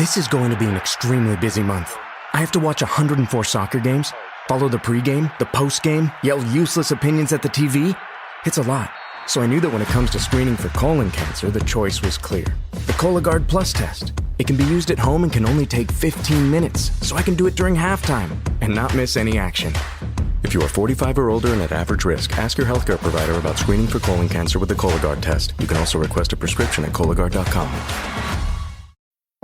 This is going to be an extremely busy month. I have to watch 104 soccer games, follow the pregame, the postgame, yell useless opinions at the TV. It's a lot. So I knew that when it comes to screening for colon cancer, the choice was clear. The Cologuard Plus test. It can be used at home and can only take 15 minutes, so I can do it during halftime and not miss any action. If you are 45 or older and at average risk, ask your healthcare provider about screening for colon cancer with the Cologuard test. You can also request a prescription at Cologuard.com.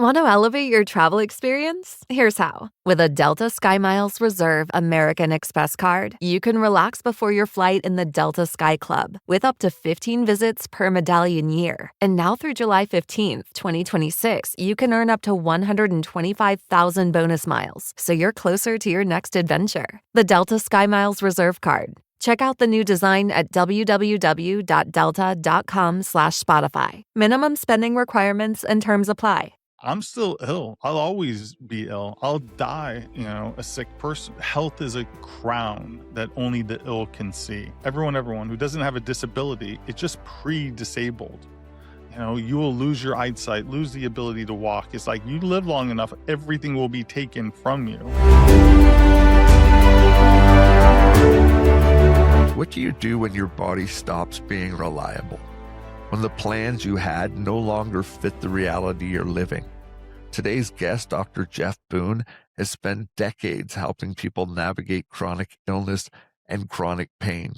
Want to elevate your travel experience? Here's how. With a Delta SkyMiles Reserve American Express card, you can relax before your flight in the Delta Sky Club with up to 15 visits per medallion year. And now through July 15th, 2026, you can earn up to 125,000 bonus miles, so you're closer to your next adventure. The Delta SkyMiles Reserve card. Check out the new design at www.delta.com/Spotify. Minimum spending requirements and terms apply. I'm still ill. I'll always be ill. I'll die, a sick person. Health is a crown that only the ill can see. Everyone who doesn't have a disability, it's just pre-disabled. You will lose your eyesight, lose the ability to walk. It's like you live long enough, everything will be taken from you. What do you do when your body stops being reliable? When the plans you had no longer fit the reality you're living? Today's guest, Dr. Jeff Boone, has spent decades helping people navigate chronic illness and chronic pain.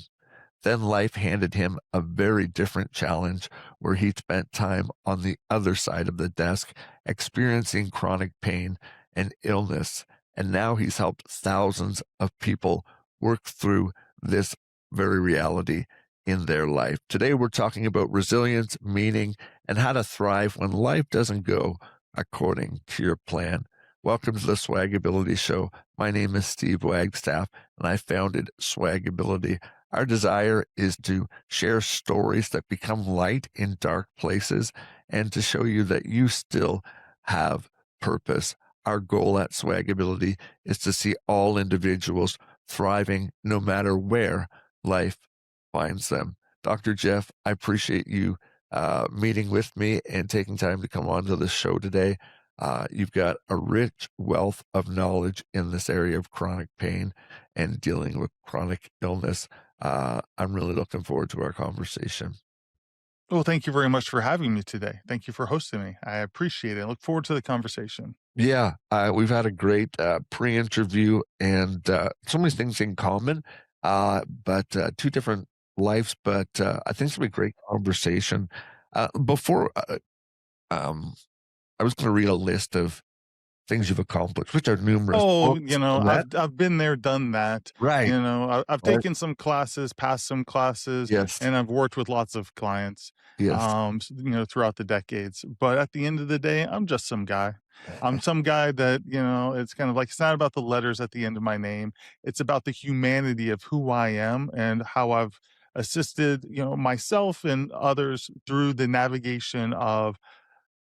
Then life handed him a very different challenge where he spent time on the other side of the desk experiencing chronic pain and illness. And now he's helped thousands of people work through this very reality in their life. Today, we're talking about resilience, meaning, and how to thrive when life doesn't go according to your plan. Welcome to the SwagAbility Show. My name is Steve Wagstaff, and I founded SwagAbility. Our desire is to share stories that become light in dark places and to show you that you still have purpose. Our goal at SwagAbility is to see all individuals thriving no matter where life finds them. Dr. Jeff, I appreciate you meeting with me and taking time to come on to the show today. You've got a rich wealth of knowledge in this area of chronic pain and dealing with chronic illness. I'm really looking forward to our conversation. Well, thank you very much for having me today. Thank you for hosting me. I appreciate it. I look forward to the conversation. Yeah, we've had a great pre-interview and so many things in common, but two different lives, but I think it's going to be a great conversation. Before, I was going to read a list of things you've accomplished, which are numerous. Oh, I've been there, done that. Right. I've taken some classes, passed some classes, Yes. and I've worked with lots of clients, Yes. throughout the decades. But at the end of the day, I'm just some guy. I'm some guy that, it's kind of like, it's not about the letters at the end of my name. It's about the humanity of who I am and how I've assisted, myself and others through the navigation of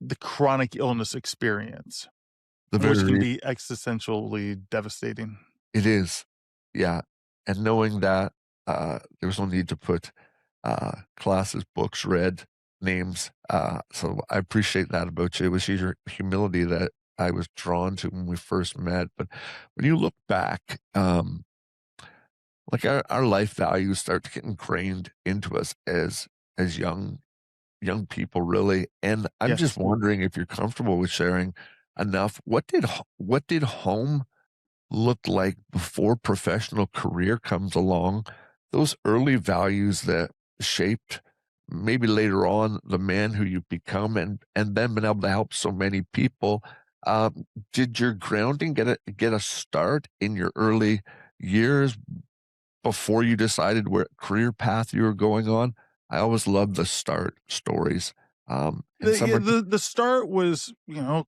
the chronic illness experience, which can be existentially devastating. It is. Yeah. And knowing that there's no need to put classes, books, read, names. So I appreciate that about you. It was your humility that I was drawn to when we first met. But when you look back, like our life values start to get ingrained into us as young people, really. And I'm just wondering if you're comfortable with sharing enough. What did home look like before professional career comes along? Those early values that shaped maybe later on the man who you become, and then been able to help so many people. Did your grounding get a start in your early years before you decided what career path you were going on? I always love the start stories. The start was,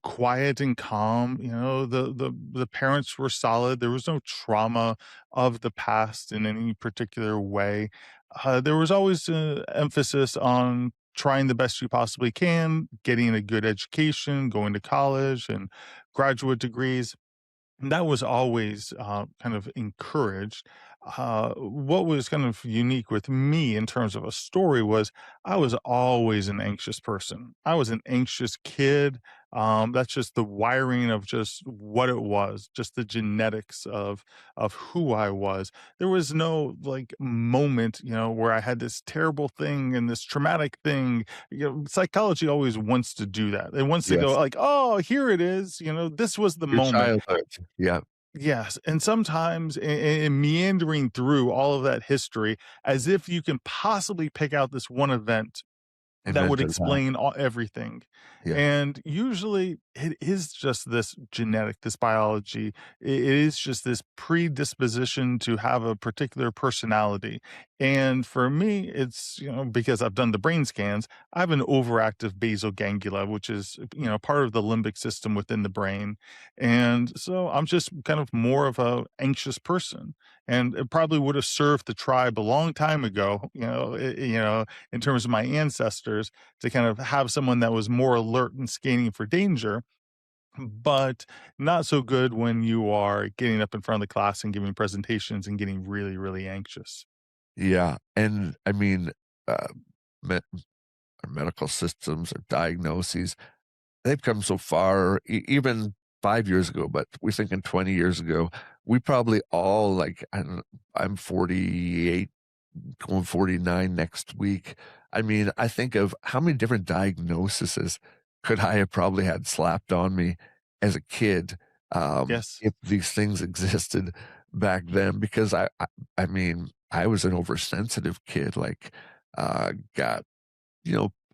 quiet and calm. The parents were solid. There was no trauma of the past in any particular way. There was always an emphasis on trying the best you possibly can, getting a good education, going to college and graduate degrees. And that was always kind of encouraged. What was kind of unique with me in terms of a story was I was always an anxious person. I was an anxious kid. That's just the wiring of just what it was, just the genetics of who I was. There was no like moment, where I had this terrible thing and this traumatic thing. Psychology always wants to do that. It wants to go Yes. like, oh, here it is. This was the Your moment. childhood. Yeah. Yes, and sometimes in meandering through all of that history, as if you can possibly pick out this one event that would Invented that. explain everything. Yeah. And usually it is just this genetic, this biology. It is just this predisposition to have a particular personality. And for me, it's, because I've done the brain scans, I have an overactive basal ganglia, which is, part of the limbic system within the brain. And so I'm just kind of more of a anxious person. And it probably would have served the tribe a long time ago, in terms of my ancestors, to kind of have someone that was more alert and scanning for danger, but not so good when you are getting up in front of the class and giving presentations and getting really, really anxious. Yeah. And I mean, uh, me our medical systems, our diagnoses, they've come so far, even 5 years ago, but we're thinking 20 years ago, we probably all like, I don't I'm 48, going 49 next week. I mean, I think of how many different diagnoses could I have probably had slapped on me as a kid, Yes. if these things existed back then, because I mean, I was an oversensitive kid, like, got,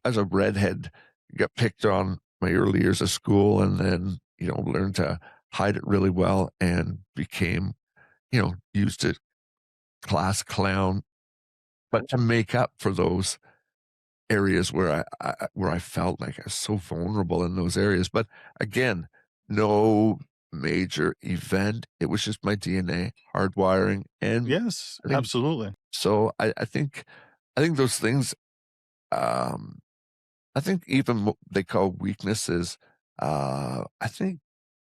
as a redhead, got picked on my early years of school and then, learned to hide it really well and became, used to class clown, but to make up for those areas where where I felt like I was so vulnerable in those areas. But again, no major event. It was just my DNA hardwiring. And Yes, I think absolutely. so. I think those things, um, I think even what they call weaknesses, I think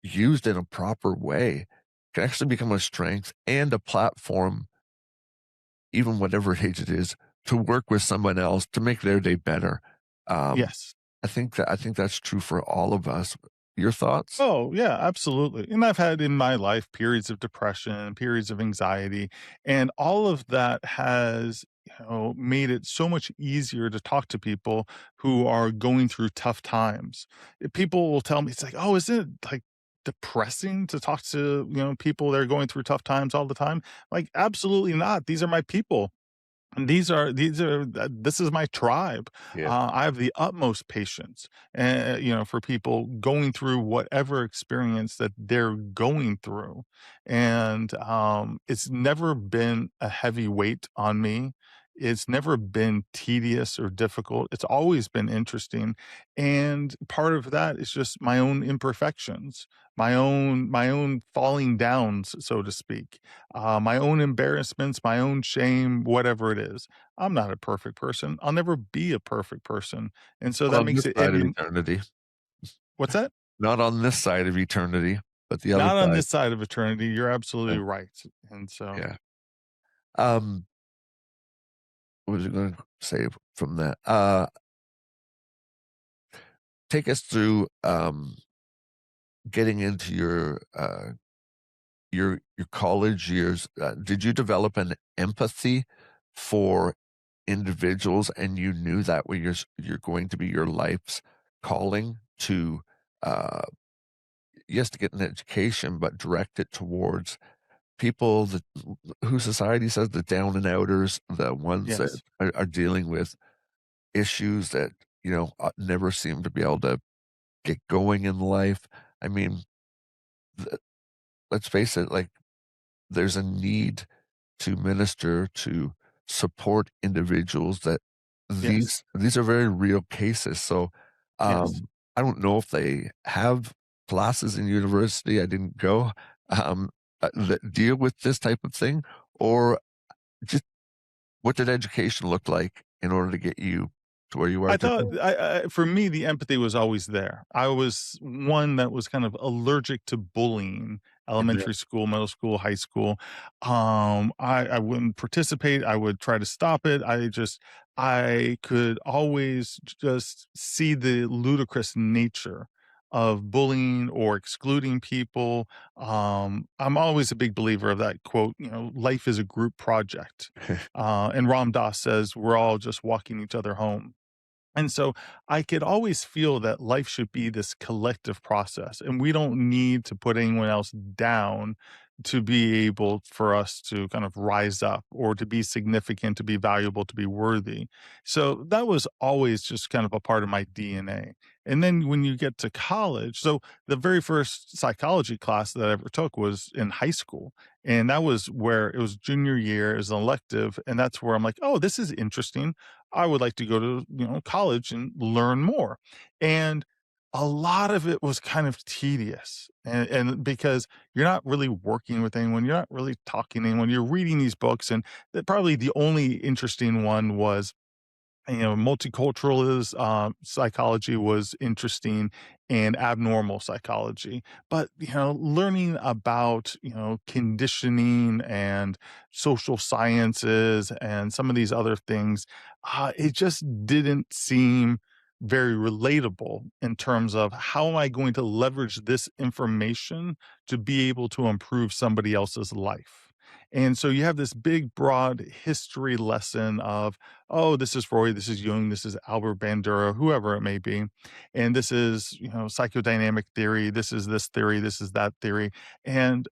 used in a proper way can actually become a strength and a platform, even whatever age it is, to work with someone else to make their day better. Um, Yes. I think that's true for all of us. Your thoughts? Oh, yeah, absolutely. And I've had in my life periods of depression, periods of anxiety, and all of that has, made it so much easier to talk to people who are going through tough times. People will tell me, it's like, oh, isn't it like depressing to talk to, people that are going through tough times all the time? Like, absolutely not. These are my people. And this is my tribe. Yeah. I have the utmost patience, for people going through whatever experience that they're going through, and it's never been a heavy weight on me. It's never been tedious or difficult. It's always been interesting, and part of that is just my own imperfections, my own falling downs, so to speak, my own embarrassments, my own shame, whatever it is. I'm not a perfect person. I'll never be a perfect person. And so Not that on makes this it side of even eternity. what's that? Not on this side of eternity, but the other Not on side. this side of eternity. You're Yeah. absolutely right. And so, Yeah. Um, what was I going to say from that? Take us through getting into your college years. Did you develop an empathy for individuals, and you knew that was you're going to be your life's calling to, uh, yes, to get an education, but direct it towards people that who society says the down and outers, the ones that yes. are dealing with issues that never seem to be able to get going in life. I mean, th- let's face it, like there's a need to minister to support individuals that Yes. these are very real cases. So Yes. I don't know if they have classes in university. I didn't go that deal with this type of thing, or just what did education look like in order to get you to where you are I thought today? for me, the empathy was always there. I was one that was kind of allergic to bullying, Amen. elementary school, middle school, high school. I wouldn't participate. I would try to stop it. I could always just see the ludicrous nature of bullying or excluding people. I'm always a big believer of that quote, life is a group project. And Ram Dass says, we're all just walking each other home. And so I could always feel that life should be this collective process, and we don't need to put anyone else down to be able for us to kind of rise up or to be significant, to be valuable, to be worthy. So that was always just kind of a part of my DNA. And then when you get to college, so the very first psychology class that I ever took was in high school. And that was where it was junior year, it was an elective. And that's where I'm like, oh, this is interesting. I would like to go to, college and learn more. And a lot of it was kind of tedious. And because you're not really working with anyone, you're not really talking to anyone, you're reading these books. And probably the only interesting one was multiculturalist psychology was interesting and abnormal psychology. But, learning about, conditioning and social sciences and some of these other things, it just didn't seem very relatable in terms of how am I going to leverage this information to be able to improve somebody else's life. And so you have this big, broad history lesson of, oh, this is Freud, this is Jung, this is Albert Bandura, whoever it may be. And this is, psychodynamic theory, this theory, this is that theory.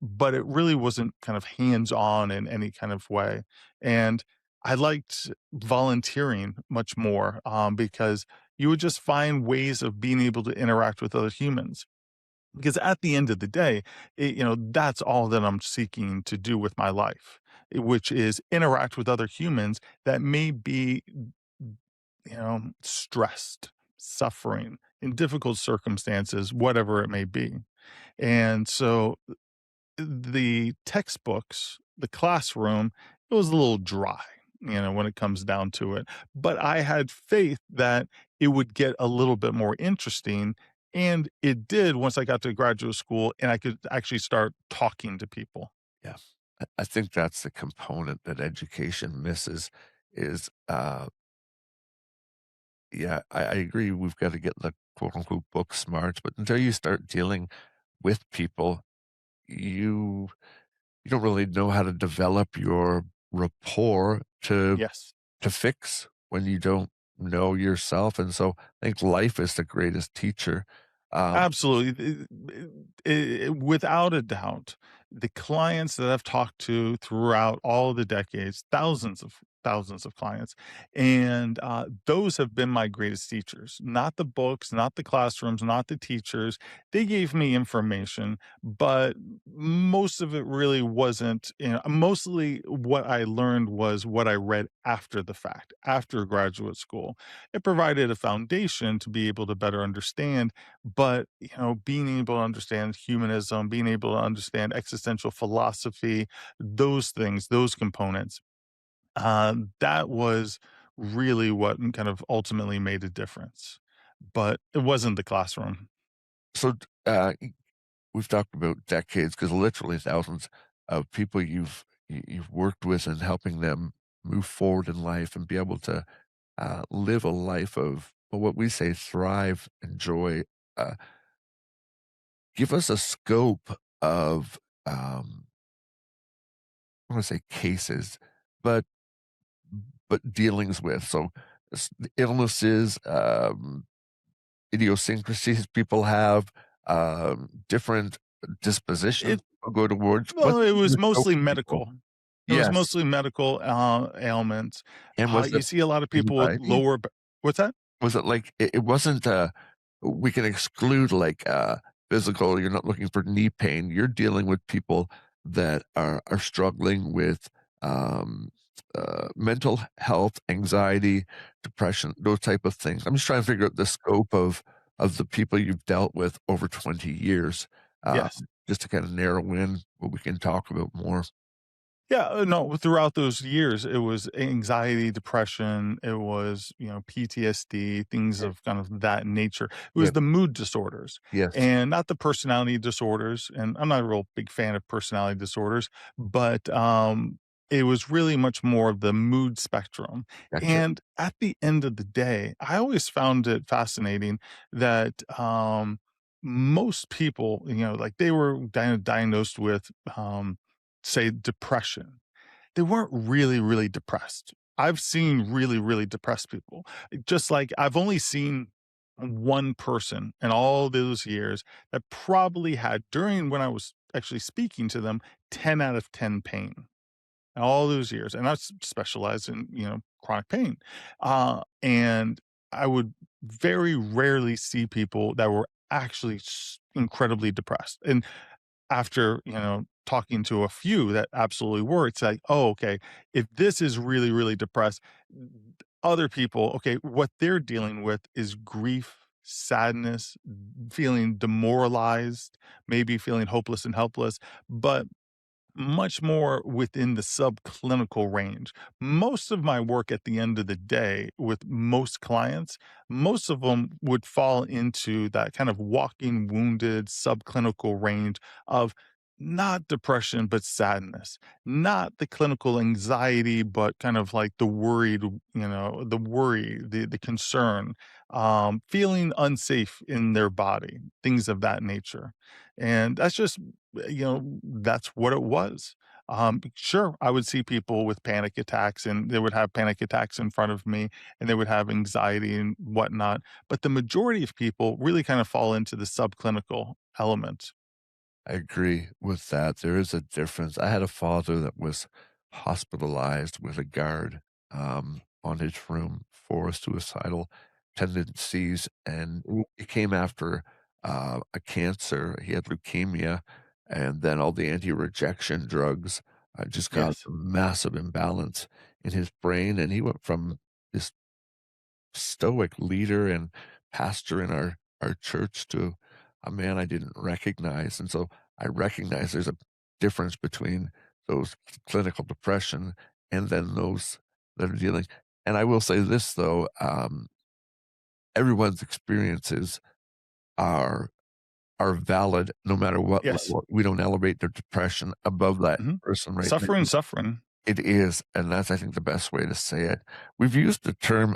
But it really wasn't kind of hands-on in any kind of way. And I liked volunteering much more because you would just find ways of being able to interact with other humans. Because at the end of the day, that's all that I'm seeking to do with my life, which is interact with other humans that may be, stressed, suffering in difficult circumstances, whatever it may be. And so the textbooks, the classroom, it was a little dry, when it comes down to it. But I had faith that it would get a little bit more interesting. And it did once I got to graduate school and I could actually start talking to people. Yeah. I think that's the component that education misses is, yeah, I agree. We've got to get the quote unquote book smarts, but until you start dealing with people, you you don't really know how to develop your rapport Yes. to fix when you don't know yourself. And so I think life is the greatest teacher. Um, Absolutely. Without a doubt, the clients that I've talked to throughout all the decades, thousands of clients, and those have been my greatest teachers. Not the books, not the classrooms, not the teachers. They gave me information, but most of it really wasn't. Mostly what I learned was what I read after the fact, after graduate school. It provided a foundation to be able to better understand, but being able to understand humanism, being able to understand existential philosophy, those things, those components, that was really what kind of ultimately made a difference. But it wasn't the classroom. so we've talked about decades because literally thousands of people you've worked with and helping them move forward in life and be able to live a life of well, what we say thrive, enjoy. Uh, Give us a scope of I want to say cases, but dealings with so illnesses, idiosyncrasies people have, different dispositions It people go towards. What's Well, it was the scope mostly of people? medical. It was Yes, mostly medical ailments. and was You it see a lot of people with anxiety? lower. What's that? Was it like it wasn't, we can exclude, like, physical you're not looking for knee pain, you're dealing with people that are struggling with, um, mental health, anxiety, depression, those type of things. I'm just trying to figure out the scope of the people you've dealt with over 20 years, um, Yes. just to kinda narrow in what we can talk about more. Yeah, no, throughout those years, it was anxiety, depression, it was, PTSD, things Okay. of kind of that nature. It was Yep. the mood disorders Yes. and not the personality disorders. And I'm not a real big fan of personality disorders, but it was really much more of the mood spectrum. Gotcha. And at the end of the day, I always found it fascinating that most people, like they were diagnosed with, say, depression. They weren't really, really depressed. I've seen really, really depressed people. Just like I've only seen one person in all those years that probably had, during when I was actually speaking to them, 10 out of 10 pain all those years. And I specialized in, chronic pain. And I would very rarely see people that were actually incredibly depressed. And after, talking to a few that absolutely were, it's like, oh, okay, if this is really, really depressed, other people, okay, what they're dealing with is grief, sadness, feeling demoralized, maybe feeling hopeless and helpless. But much more within the subclinical range. Most of my work at the end of the day with most clients, most of them would fall into that kind of walking wounded subclinical range of not depression, but sadness, not the clinical anxiety, but kind of like the worried, the worry, the concern, feeling unsafe in their body, things of that nature. And that's just that's what it was. Sure, I would see people with panic attacks and they would have panic attacks in front of me and they would have anxiety and whatnot. But the majority of people really kind of fall into the subclinical element. I agree with that. There is a difference. I had a father that was hospitalized with a guard on his room for suicidal tendencies, and he came after a cancer. He had leukemia, and then all the anti-rejection drugs just caused Yes. a massive imbalance in his brain, and he went from this stoic leader and pastor in our church to a man I didn't recognize. And so I recognize there's a difference between those clinical depression and then those that are dealing. And I will say this though, everyone's experiences are are valid no matter what Yes. level. We don't elevate their depression above that Hmm. person, right? Suffering, suffering. It is, and that's, I think, the best way to say it. We've used the term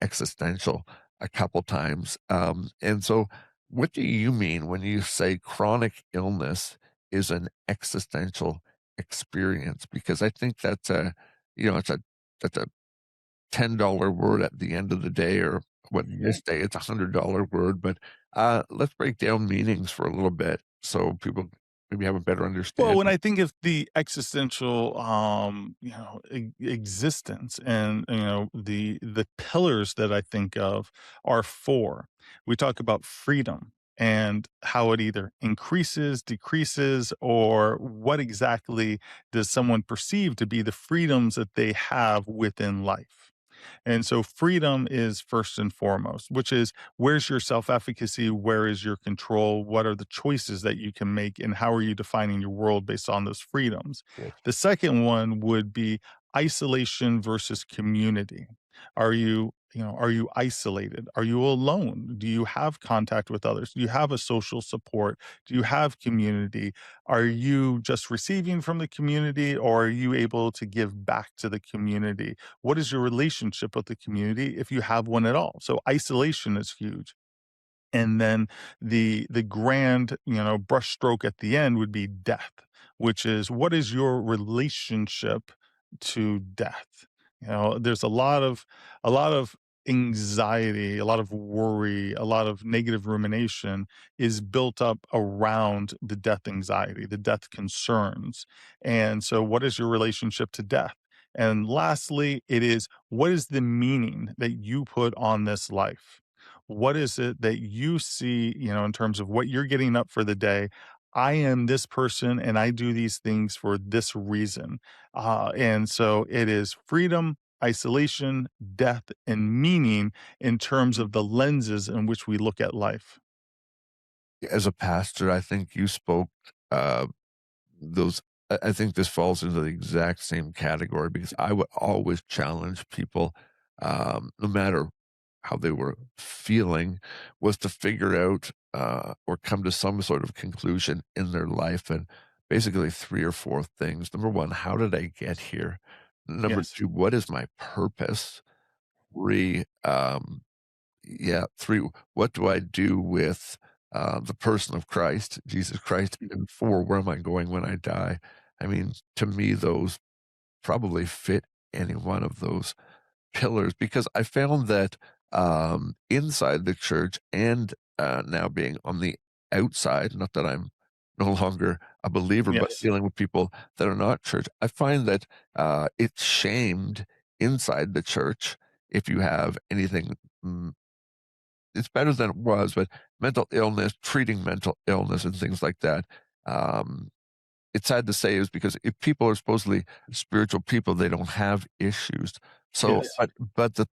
existential a couple times. And so, what do you mean when you say chronic illness is an existential experience? Because I think that's that's a $10 word at the end of the day, or what in this day, it's $100 word. But let's break down meanings for a little bit so people maybe have a better Well, understanding. when I think of the existential, existence, and the pillars that I think of are four. We talk about freedom and how it either increases, decreases, or what exactly does someone perceive to be the freedoms that they have within life. And so freedom is first and foremost, which is, where's your self efficacy? Where is your control? What are the choices that you can make? And how are you defining your world based on those freedoms? Yes. The second one would be isolation versus community. Are you isolated? Are you alone? Do you have contact with others? Do you have a social support? Do you have community? Are you just receiving from the community, or are you able to give back to the community? What is your relationship with the community if you have one at all? So isolation is huge. And then the grand, brushstroke at the end would be death, which is, what is your relationship to death? There's a lot of anxiety, a lot of worry, a lot of negative rumination is built up around the death anxiety, the death concerns. And so what is your relationship to death? And lastly, it is, what is the meaning that you put on this life? What is it that you see, in terms of what you're getting up for the day? I am this person and I do these things for this reason. And so it is freedom, isolation, death, and meaning in terms of the lenses in which we look at life. As a pastor, I think you spoke uh, those. I think this falls into the exact same category because I would always challenge people, no matter how they were feeling, was to figure out or come to some sort of conclusion in their life. And basically, three or four things. Number one, how did I get here? Number Yes. two, what is my purpose? Three, yeah, three, what do I do with the person of Christ, Jesus Christ, and 4, where am I going when I die? I mean, to me, those probably fit any one of those pillars because I found that inside the church and now being on the outside, not that I'm no longer a believer, but Yes. dealing with people that are not church, I find that it's shamed inside the church if you have anything. It's better than it was, but mental illness, treating mental illness, and things like that. Um, it's sad to say is because if people are supposedly spiritual people, they don't have issues. So, Yes. but the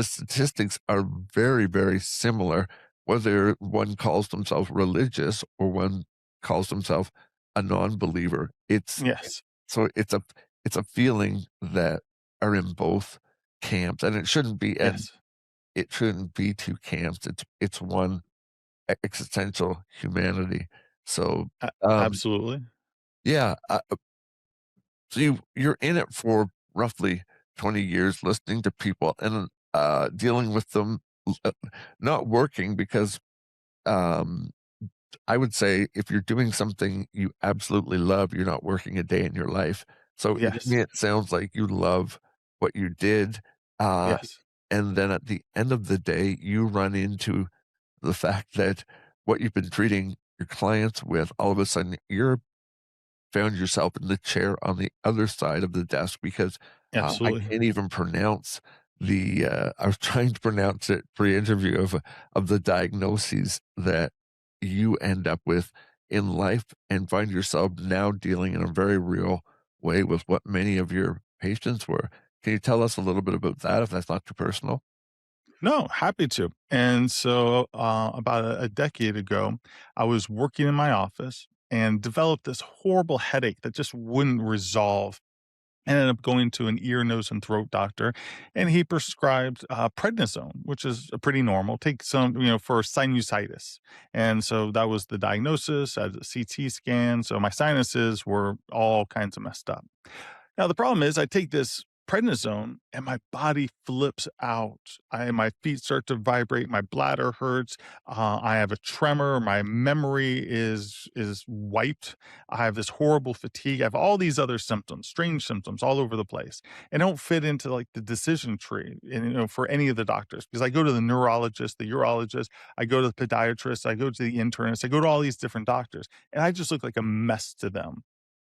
statistics are very, very similar, whether one calls themselves religious or one calls themselves a non-believer. Yes. So it's a feeling that are in both camps, and Yes. it shouldn't be two camps. It's one existential humanity. So, um, Absolutely. yeah, so you're in it for roughly 20 years, listening to people and dealing with them, uh, not working because um, I would say if you're doing something you absolutely love, you're not working a day in your life. So to Yes. me, it sounds like you love what you did. Uh, Yes. and then at the end of the day, you run into the fact that what you've been treating your clients with, all of a sudden you're found yourself in the chair on the other side of the desk because I Absolutely. can't even pronounce I was trying to pronounce it pre-interview of the diagnoses that you end up with in life and find yourself now dealing in a very real way with what many of your patients were. Can you tell us a little bit about that if that's not too personal? No, happy to. And so, about a decade ago, I was working in my office and developed this horrible headache that just wouldn't resolve. I ended up going to an ear, nose, and throat doctor, and he prescribed prednisone, which is pretty normal. Take some, for sinusitis. And so that was the diagnosis. I had a CT scan. So my sinuses were all kinds of messed up. Now, the problem is I take this prednisone and my body flips out. My feet start to vibrate. My bladder hurts. I have a tremor. My memory is wiped. I have this horrible fatigue. I have all these other symptoms, strange symptoms all over the place, and don't fit into like the decision tree. And, for any of the doctors, because I go to the neurologist, the urologist, I go to the podiatrist, I go to the internist, I go to all these different doctors, and I just look like a mess to them.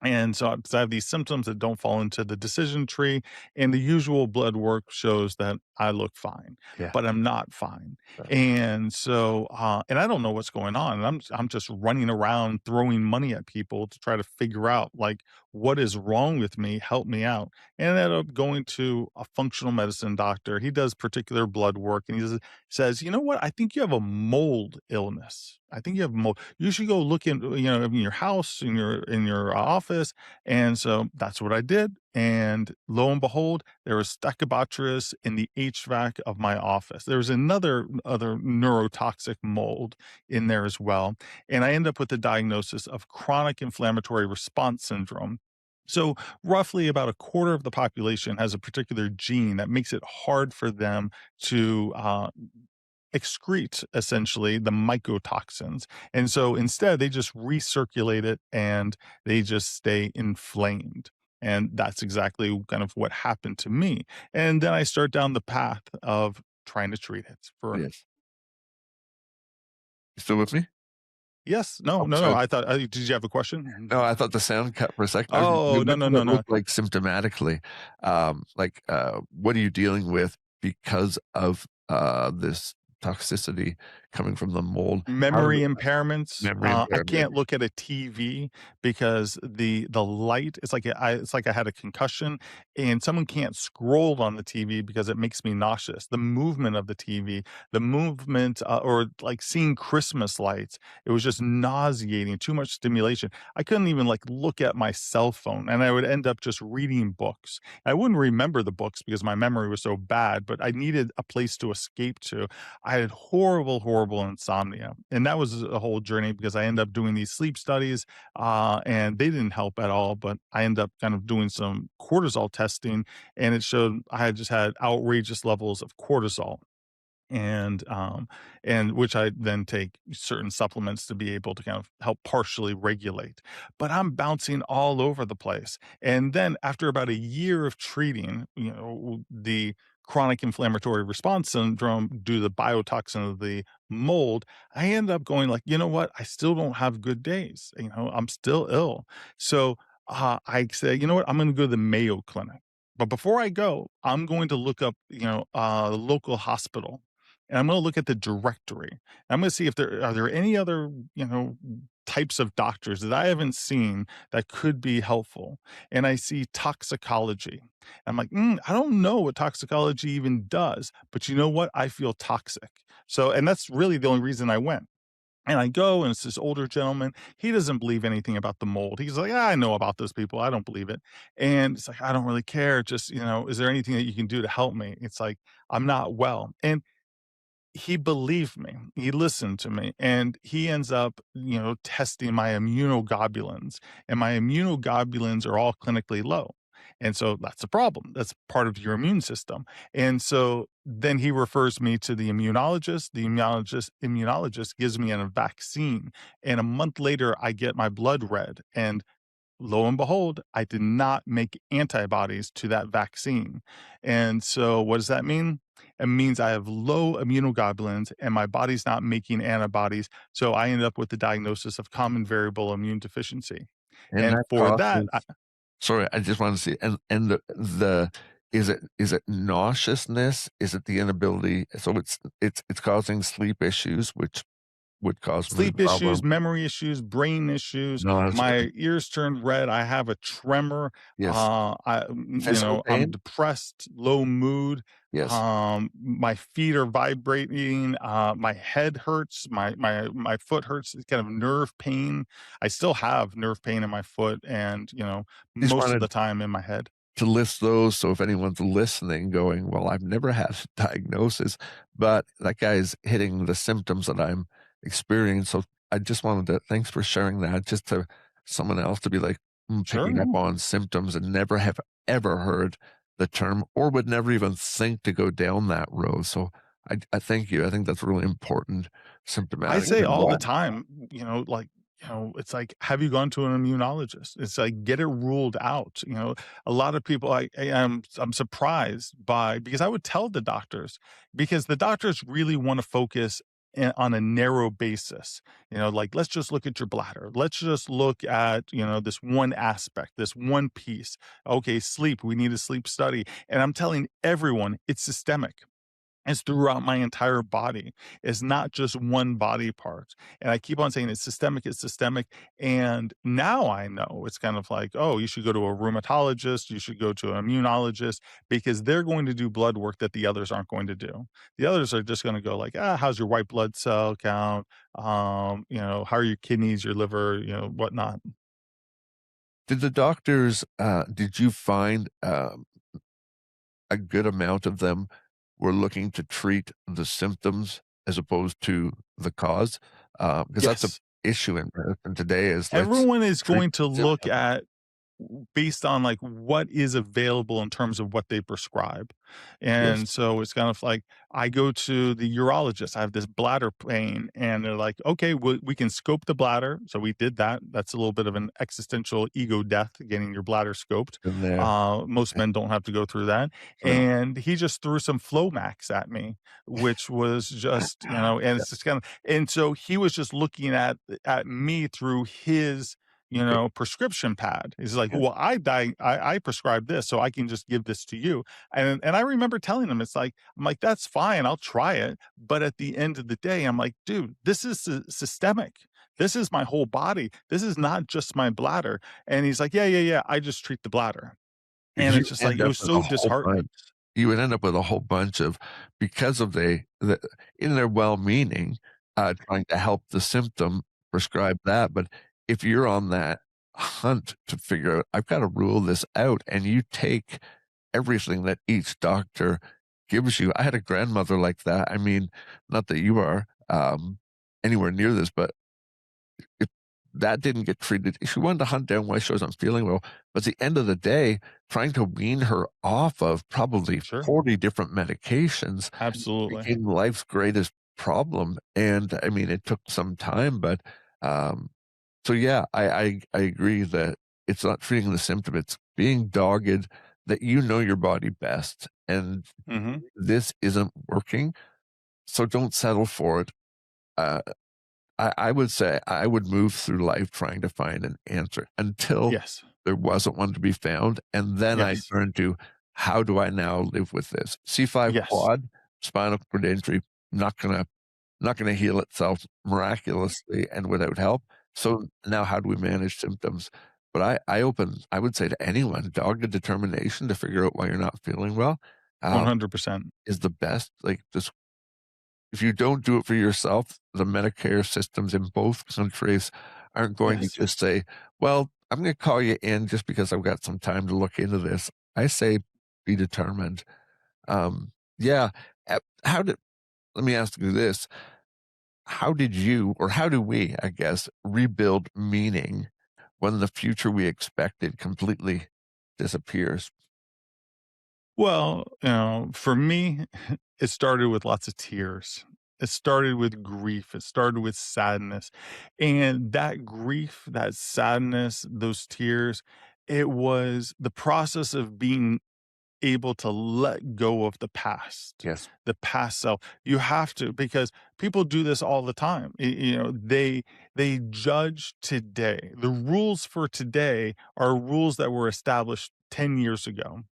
And so, 'cause I have these symptoms that don't fall into the decision tree, and the usual blood work shows that I look fine, Yeah. but I'm not fine. And so, and I don't know what's going on. And I'm just running around throwing money at people to try to figure out like what is wrong with me, help me out. And I ended up going to a functional medicine doctor. He does particular blood work, and says, "You know what? I think you have a mold illness. I think you have mold. You should go look in your house, in your office." And so that's what I did. And lo and behold, there was Stachybotrys in the HVAC of my office. There was other neurotoxic mold in there as well. And I end up with the diagnosis of chronic inflammatory response syndrome. So roughly about a quarter of the population has a particular gene that makes it hard for them to excrete essentially the mycotoxins. And so instead, they just recirculate it and they just stay inflamed. And that's exactly kind of what happened to me. And then I start down the path of trying to treat it for. Yes. You still with me? Yes. No, Oh, no, no. sorry. I thought, did you have a question? No, I thought the sound cut for a second. Oh, no, What no, does no, it no. look like symptomatically? What are you dealing with because of this toxicity coming from the mold? How does Memory it impairments. memory I impairment? can't look at a TV because the light. It's like I had a concussion, and someone can't scroll on the TV because it makes me nauseous. The movement of the TV, the movement, or like seeing Christmas lights. It was just nauseating. Too much stimulation. I couldn't even like look at my cell phone, and I would end up just reading books. I wouldn't remember the books because my memory was so bad, but I needed a place to escape to. I had horrible, horrible insomnia. And that was a whole journey because I ended up doing these sleep studies and they didn't help at all. But I ended up kind of doing some cortisol testing and it showed I had just had outrageous levels of cortisol. and which I then take certain supplements to be able to kind of help partially regulate. But I'm bouncing all over the place. And then after about a year of treating, the chronic inflammatory response syndrome due to the biotoxin of the mold, I end up going like, you know what? I still don't have good days. I'm still ill. So I say, you know what? I'm going to go to the Mayo Clinic. But before I go, I'm going to look up, the local hospital, and I'm going to look at the directory. I'm going to see if there are there any other, types of doctors that I haven't seen that could be helpful. And I see toxicology. I'm like, I don't know what toxicology even does, but you know what? I feel toxic. So, and that's really the only reason I went. And I go, and it's this older gentleman. He doesn't believe anything about the mold. He's like, I know about those people. I don't believe it. And it's like, I don't really care. Just, is there anything that you can do to help me? It's like, I'm not well. And he believed me. He listened to me, and he ends up, testing my immunoglobulins, and my immunoglobulins are all clinically low. And so that's a problem. That's part of your immune system. And so then he refers me to the immunologist. The immunologist gives me a vaccine. And a month later, I get my blood red. And lo and behold, I did not make antibodies to that vaccine. And so what does that mean? It means I have low immunoglobulins and my body's not making antibodies. So I end up with the diagnosis of common variable immune deficiency. And And that for that, causes, sorry, I just want to see, and the is it nauseousness? Is it the inability? So it's causing sleep issues, which would cause mood sleep issues, problem. memory issues, brain issues, Nausea. my ears turn red, I have a tremor, Yes. Physical I'm pain? depressed, low mood, Yes. my feet are vibrating, my head hurts, my foot hurts, it's kind of nerve pain. I still have nerve pain in my foot and, Just most of wanted the time in my head. to list those, so if anyone's listening going, "Well, I've never had a diagnosis, but that guy's hitting the symptoms that I'm experiencing." So I just wanted to thanks for sharing that just to someone else to be like, picking up Sure. on symptoms and never have ever heard the term or would never even think to go down that road. So I thank you. I think that's really important I symptomatic. say And all the what time, it's like, have you gone to an immunologist? It's like, get it ruled out. A lot of people, I'm surprised by, because I would tell the doctors, because the doctors really want to focus on a narrow basis, like, let's just look at your bladder. Let's just look at, this one aspect, this one piece. Okay, sleep, we need a sleep study. And I'm telling everyone it's systemic. It's throughout my entire body. It's not just one body part. And I keep on saying it's systemic, it's systemic. And now I know it's kind of like, oh, you should go to a rheumatologist, you should go to an immunologist, because they're going to do blood work that the others aren't going to do. The others are just going to go like, how's your white blood cell count? How are your kidneys, your liver, whatnot. did the doctors, did you find, a good amount of them were looking to treat the symptoms as opposed to the cause? Because that's a Yes. issue in medicine today is let's Everyone is treat going to the look symptom. at based on like what is available in terms of what they prescribe. Yes. And so it's kind of like I go to the urologist, I have this bladder pain, and they're like, okay, we can scope the bladder. So we did that. That's a little bit of an existential ego death, getting your bladder scoped. In there. Most men don't have to go through that. No. And he just threw some Flomax at me, which was just, and Yeah. it's just kind of, and so he was just looking at me through his prescription pad. He's like, Yeah. well, I prescribe this, so I can just give this to you. And I remember telling him, I'm like, that's fine, I'll try it. But at the end of the day, I'm like, dude, this is systemic. This is my whole body. This is not just my bladder. And he's like, yeah. I just treat the bladder. Because And you it's just like, end it up was with a so whole bunch. disheartening. You would end up with a whole bunch of because of the in their well-meaning, trying to help the symptom, prescribe that, but if you're on that hunt to figure out, "I've gotta rule this out," and you take everything that each doctor gives you. I had a grandmother like that. I mean, not that you are, anywhere near this, but if that didn't get treated. She wanted to hunt down why she wasn't feeling well. But at the end of the day, trying to wean her off of probably Sure. 40 different medications Absolutely. became life's greatest problem. And I mean, it took some time, but so yeah, I agree that it's not treating the symptom, it's being dogged that you know your body best and Mhm. this isn't working. So don't settle for it. Uh, I would say I would move through life trying to find an answer until Yes. there wasn't one to be found. And then I Yes. turned to how do I now live with this? C5 Yes. quad, spinal cord injury, not gonna not gonna heal itself miraculously and without help. So now how do we manage symptoms? But I would say to anyone, dogged determination to figure out why you're not feeling well, 100%. is the best. Like just if you don't do it for yourself, the Medicare systems in both countries aren't going to Yes. just say, well, I'm going to call you in just because I've got some time to look into this. I say be determined. Yeah. How did, let me ask you this. How did you, or how do we, I guess, rebuild meaning when the future we expected completely disappears? Well, for me, it started with lots of tears. It started with grief. It started with sadness. And that grief, that sadness, those tears, it was the process of being able to let go of Yes. the past self. You have to, because people do this all the time. They judge today. The rules for today are rules that were established 10 years ago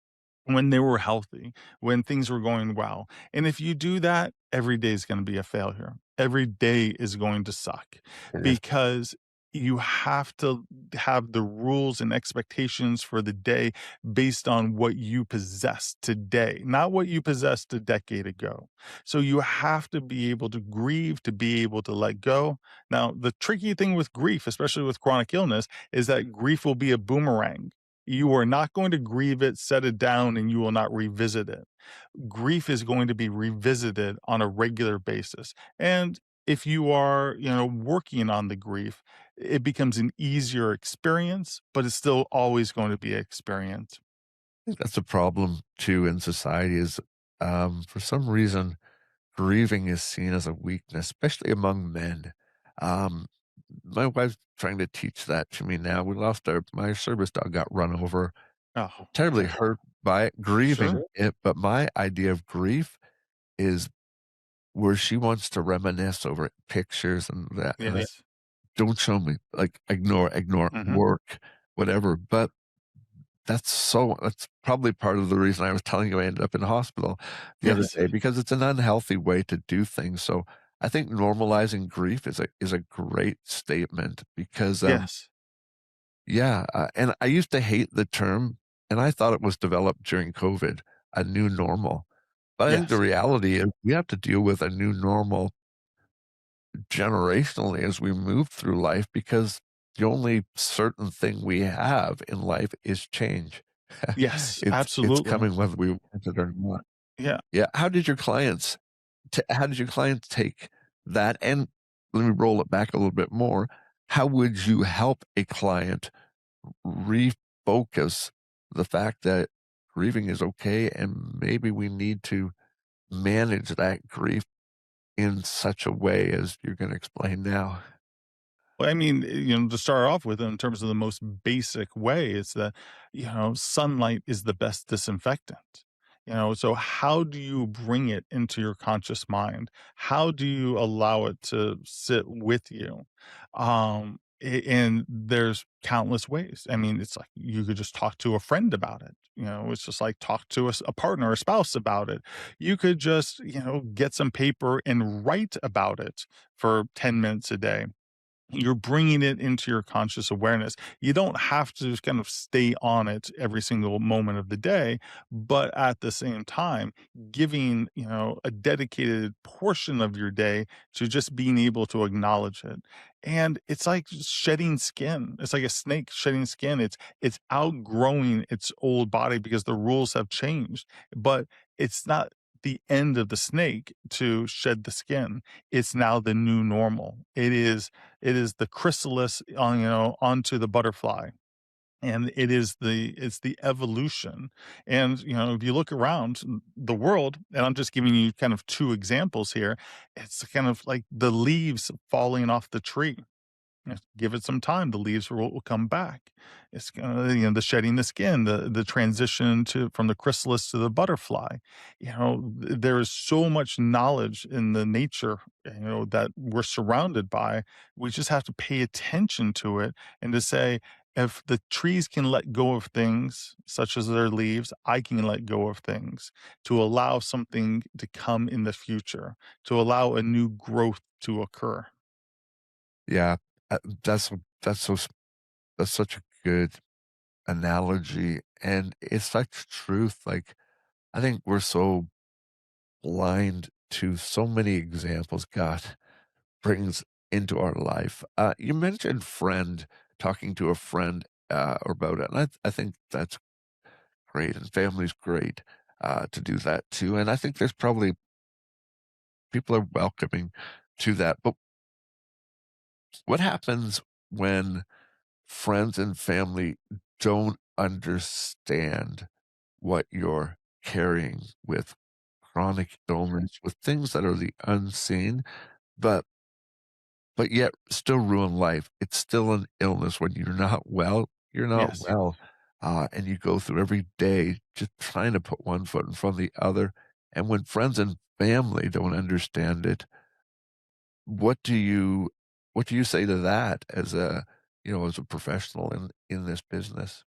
when they were healthy, when things were going well. And if you do that, every day is going to be a failure. Every day is going to suck Yes. because you have to have the rules and expectations for the day based on what you possess today, not what you possessed a decade ago. So you have to be able to grieve, to be able to let go. Now, the tricky thing with grief, especially with chronic illness, is that grief will be a boomerang. You are not going to grieve it, set it down, and you will not revisit it. Grief is going to be revisited on a regular basis. And if you are, working on the grief, it becomes an easier experience, but it's still always going to be an experience. Think that's a problem too in society is for some reason grieving is seen as a weakness, especially among men. Um, my wife's trying to teach that to me now. We lost my service dog got run over, Oh, terribly okay. hurt by it, grieving Sure. it. But my idea of grief is where she wants to reminisce over pictures and that. And Yes. don't show me, like ignore Hmm. work, whatever. But that's probably part of the reason I was telling you I ended up in the hospital the other Yes. day because it's an unhealthy way to do things. So I think normalizing grief is a great statement because Yes. yeah, and I used to hate the term and I thought it was developed during COVID, a new normal. But I think the Yes. reality is we have to deal with a new normal generationally as we move through life because the only certain thing we have in life is change. Yes. It's Absolutely. coming whether we want it or not. Yeah. Yeah, how did your clients take that? And let me roll it back a little bit more. How would you help a client refocus the fact that grieving is okay and maybe we need to manage that grief in such a way as you're going to explain now? Well, I mean, to start off with, in terms of the most basic way, it's that, sunlight is the best disinfectant. So how do you bring it into your conscious mind? How do you allow it to sit with you? And there's countless ways. I mean, it's like you could just talk to a friend about it. It's just like talk to a partner, a spouse about it. You could just, get some paper and write about it for 10 minutes a day. You're bringing it into your conscious awareness. You don't have to just kind of stay on it every single moment of the day, but at the same time, giving, a dedicated portion of your day to just being able to acknowledge it. And it's like just shedding skin. It's like a snake shedding skin. It's outgrowing its old body because the rules have changed. But it's not the end of the snake to shed the skin. It's now the new normal. It is the chrysalis on, onto the butterfly. And it's the evolution. And, if you look around the world, and I'm just giving you kind of two examples here, it's kind of like the leaves falling off the tree. Give it some time, the leaves will come back. It's gonna, the shedding the skin, the transition to from the chrysalis to the butterfly. There is so much knowledge in the nature, that we're surrounded by. We just have to pay attention to it and to say, if the trees can let go of things, such as their leaves, I can let go of things to allow something to come in the future, to allow a new growth to occur. Yeah, uh, that's that's so that's such a good analogy, and it's such truth. Like, I think we're so blind to so many examples God brings into our life. You mentioned friend, talking to a friend about it, and I think that's great, and family's great to do that too. And I think there's probably people are welcoming to that. But what happens when friends and family don't understand what you're carrying with chronic illness, with things that are the unseen, but yet still ruin life? It's still an illness. When you're not well, you're not Yes. well, and you go through every day just trying to put one foot in front of the other. And when friends and family don't understand it, what do you say to that as a, as a professional in this business?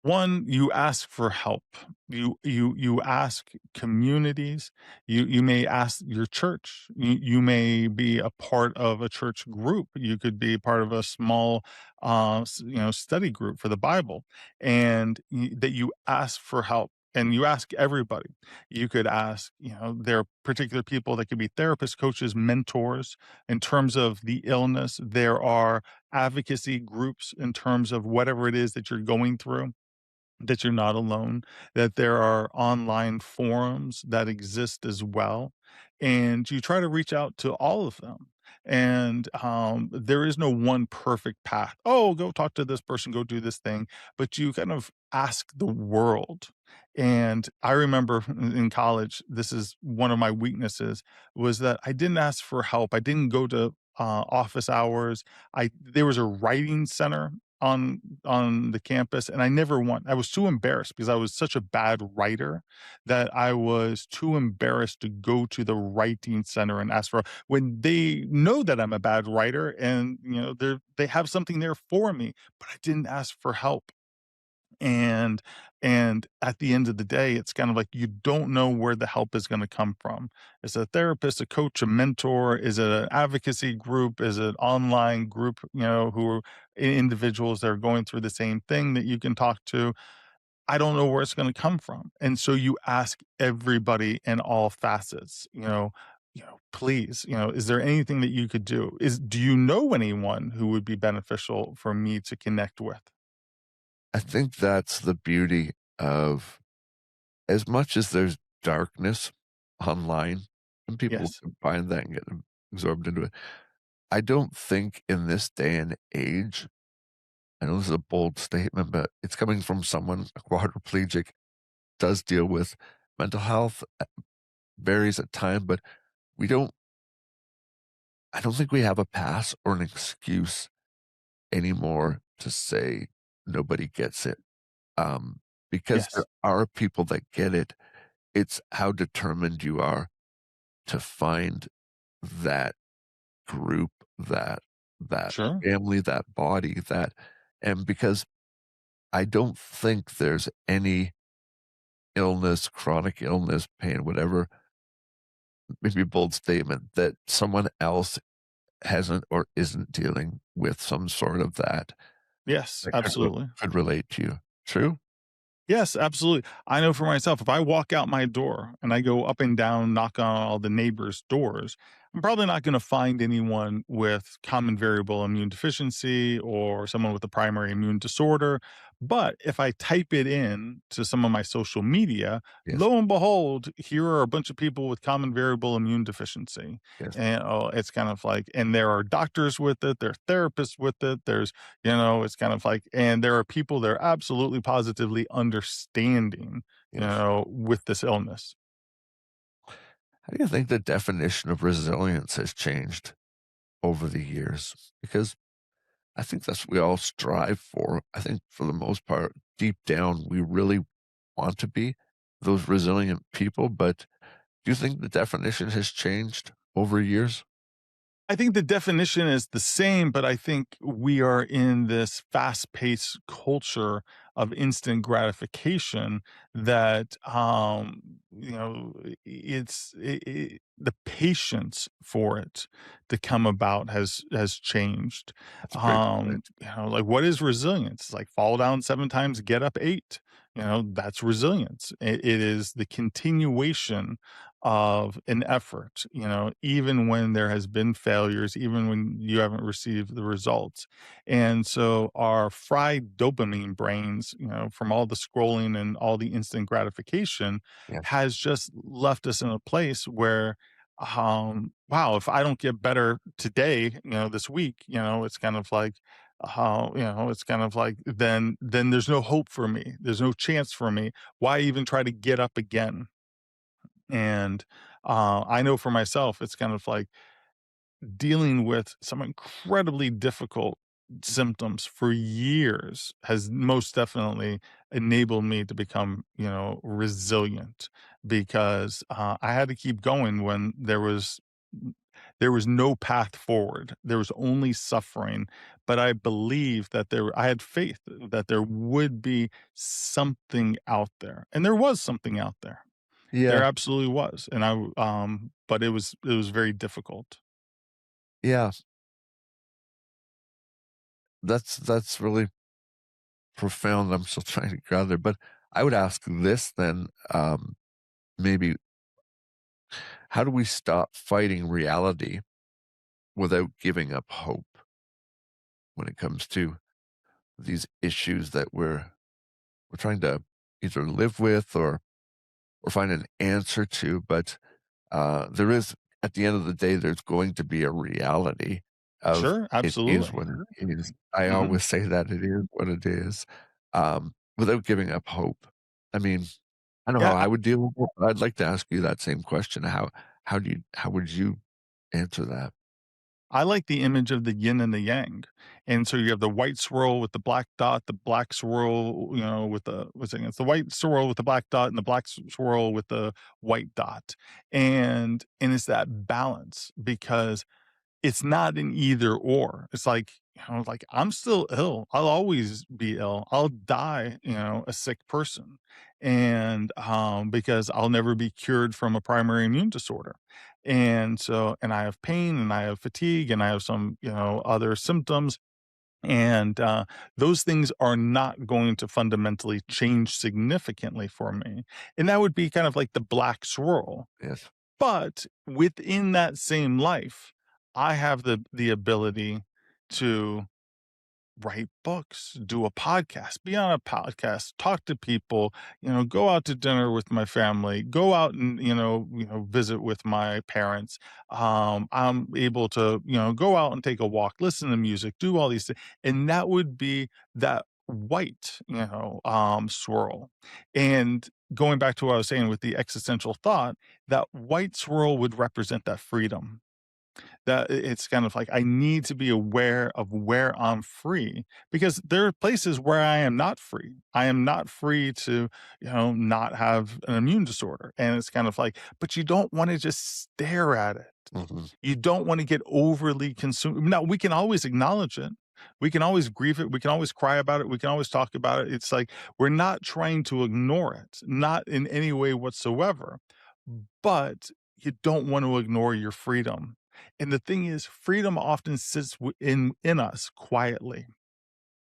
One, you ask for help. You ask communities. You may ask your church. You may be a part of a church group. You could be part of a small, study group for the Bible, and that you ask for help. And you ask everybody. You could ask, there are particular people that could be therapists, coaches, mentors in terms of the illness. There are advocacy groups in terms of whatever it is that you're going through, that you're not alone, that there are online forums that exist as well. And you try to reach out to all of them. And there is no one perfect path. Oh, go talk to this person, go do this thing. But you kind of ask the world. And I remember in college, this is one of my weaknesses, was that I didn't ask for help. I didn't go to office hours. There was a writing center on the campus, and I was too embarrassed because I was such a bad writer that I was too embarrassed to go to the writing center and ask for, when they know that I'm a bad writer, and they have something there for me, but I didn't ask for help. And and at the end of the day, it's kind of like you don't know where the help is going to come from. Is it a therapist, a coach, a mentor? Is it an advocacy group? Is it an online group, who are individuals that are going through the same thing that you can talk to? I don't know where it's going to come from. And so you ask everybody in all facets, please, is there anything that you could do? Do you know anyone who would be beneficial for me to connect with? I think that's the beauty of, as much as there's darkness online, and people Yes. can find that and get absorbed into it. I don't think in this day and age, I know this is a bold statement, but it's coming from someone, a quadriplegic, does deal with mental health, varies at time, but we don't, I don't think we have a pass or an excuse anymore to say nobody gets it. Because there Yes. are people that get it. It's how determined you are to find that group, that Sure. family, that body, and because I don't think there's any illness, chronic illness, pain, whatever, maybe a bold statement, that someone else hasn't or isn't dealing with some sort of Yes, that absolutely. could relate to you. True? Yes, absolutely. I know for myself, if I walk out my door and I go up and down, knock on all the neighbors' doors, I'm probably not going to find anyone with common variable immune deficiency or someone with a primary immune disorder. But if I type it in to some of my social media, Yes, lo and behold, here are a bunch of people with common variable immune deficiency. yes, And it's kind of like, and there are doctors with it, there are therapists with it. It's kind of like, and there are people that are absolutely positively understanding, yes. with this illness. How do you think the definition of resilience has changed over the years? Because I think that's what we all strive for. I think for the most part, deep down, we really want to be those resilient people. But do you think the definition has changed over years? I think the definition is the same, but I think we are in this fast-paced culture of instant gratification that, the patience for it to come about has changed. That's a great point. Like, what is resilience? It's like fall down 7 times, get up 8. That's resilience. It is the continuation of an effort, even when there has been failures, even when you haven't received the results. And so our fried dopamine brains, from all the scrolling and all the instant gratification Yes. has just left us in a place where wow, if I don't get better today, this week, it's kind of like then there's no hope for me. There's no chance for me. Why even try to get up again? And I know for myself, it's kind of like dealing with some incredibly difficult symptoms for years has most definitely enabled me to become, resilient because I had to keep going when there was no path forward. There was only suffering, but I believed that I had faith that there would be something out there, and there was something out there. There Yeah. absolutely was, and but it was very difficult. Yeah. That's really profound. I'm still trying to gather, but I would ask this then, maybe how do we stop fighting reality without giving up hope when it comes to these issues that we're trying to either live with or find an answer to, but there is at the end of the day, there's going to be a reality of Sure, it is absolutely. what it is. I Mhm. always say that it is what it is, without giving up hope. I mean, I know how Yeah, I would deal with it, but I'd like to ask you that same question. How would you answer that? I like the image of the yin and the yang. And so you have the white swirl with the black dot, the black swirl, with the what's it? It's the white swirl with the black dot and the black swirl with the white dot. And it's that balance because it's not an either or. It's like, like I'm still ill. I'll always be ill. I'll die, a sick person. And because I'll never be cured from a primary immune disorder. And I have pain and I have fatigue and I have some, other symptoms. And those things are not going to fundamentally change significantly for me. And that would be kind of like the black swirl, Yes. but within that same life, I have the ability to write books, do a podcast, be on a podcast, talk to people, go out to dinner with my family, go out and, visit with my parents. I'm able to, go out and take a walk, listen to music, do all these things. And that would be that white, swirl. And going back to what I was saying with the existential thought, that white swirl would represent that freedom that it's kind of like I need to be aware of where I'm free because there are places where I am not free. I am not free to, not have an immune disorder. And it's kind of like, but you don't want to just stare at it. Mhm. You don't want to get overly consumed. Now, we can always acknowledge it. We can always grieve it. We can always cry about it. We can always talk about it. It's like we're not trying to ignore it, not in any way whatsoever. But you don't want to ignore your freedom. And the thing is, freedom often sits in us quietly.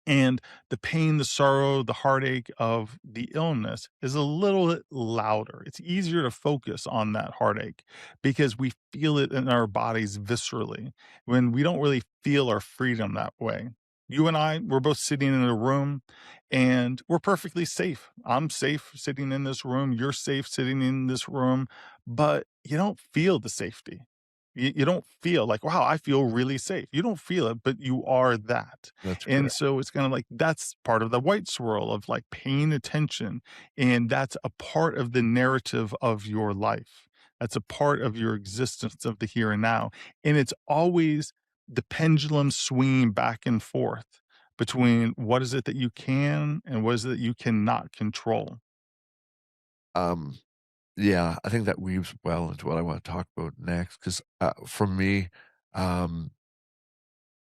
And the pain, the sorrow, the heartache of the illness is a little bit louder. It's easier to focus on that heartache because we feel it in our bodies viscerally when we don't really feel our freedom that way. You and I, we're both sitting in a room and we're perfectly safe. I'm safe sitting in this room. You're safe sitting in this room, but you don't feel the safety. You don't feel like, wow, I feel really safe. You don't feel it, but you are that. That's And correct. so it's kind of like that's part of the white swirl of like paying attention. And that's a part of the narrative of your life. That's a part of your existence of the here and now. And it's always the pendulum swinging back and forth between what is it that you can and what is it that you cannot control. Um, yeah, I think that weaves well into what I want to talk about next. Because for me, um,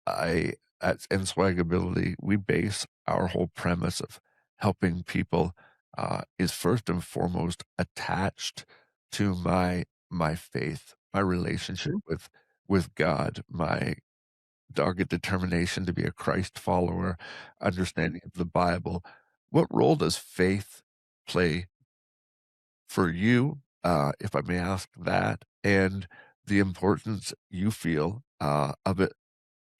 I at in SwagAbility, we base our whole premise of helping people is first and foremost attached to my faith, my relationship Sure. with God, my dogged determination to be a Christ follower, understanding of the Bible. What role does faith play for you, if I may ask that, and the importance you feel of it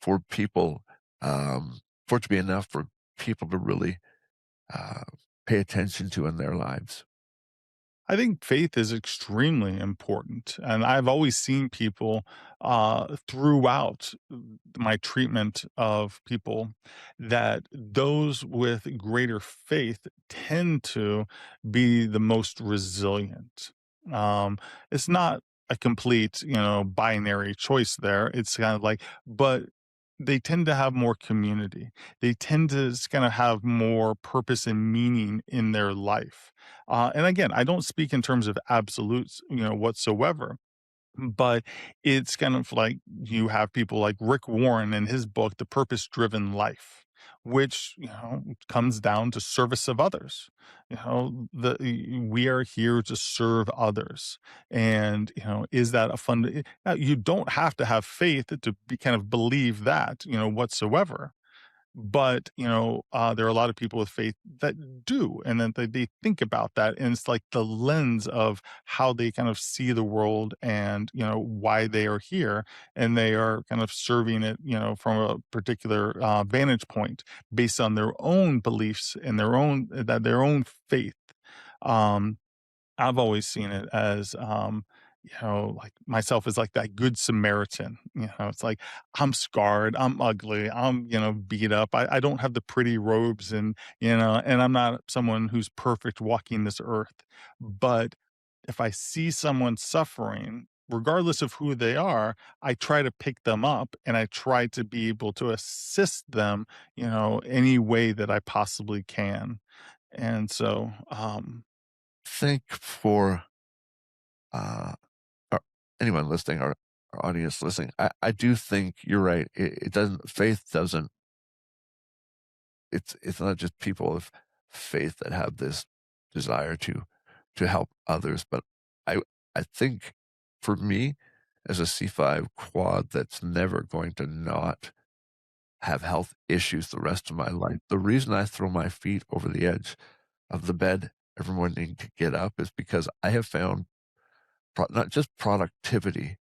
for people, for it to be enough for people to really uh, pay attention to in their lives? I think faith is extremely important. And I've always seen people throughout my treatment of people that those with greater faith tend to be the most resilient. It's not a complete, binary choice there. It's kind of like, but they tend to have more community. They tend to kind of have more purpose and meaning in their life. And again, I don't speak in terms of absolutes, whatsoever, but it's kind of like you have people like Rick Warren in his book, The Purpose Driven Life, which, comes down to service of others. We are here to serve others. And, is that a fun, now, you don't have to have faith to be kind of believe that, whatsoever, but, there are a lot of people with faith that do, and then they think about that, and it's like the lens of how they kind of see the world and, why they are here, and they are kind of serving it, from a particular, vantage point based on their own beliefs and their own faith. Um I've always seen it as, like myself as like that good Samaritan. It's like I'm scarred, I'm ugly, I'm, beat up. I don't have the pretty robes and I'm not someone who's perfect walking this earth. But if I see someone suffering, regardless of who they are, I try to pick them up and I try to be able to assist them, any way that I possibly can. And so, Think for uh, or anyone listening, our audience listening, I do think you're right. It doesn't, faith doesn't, it's not just people of faith that have this desire to help others, but I I think for me as a C5 quad that's never going to not have health issues the rest of my life. The reason I throw my feet over the edge of the bed every morning to get up is because I have found not just productivity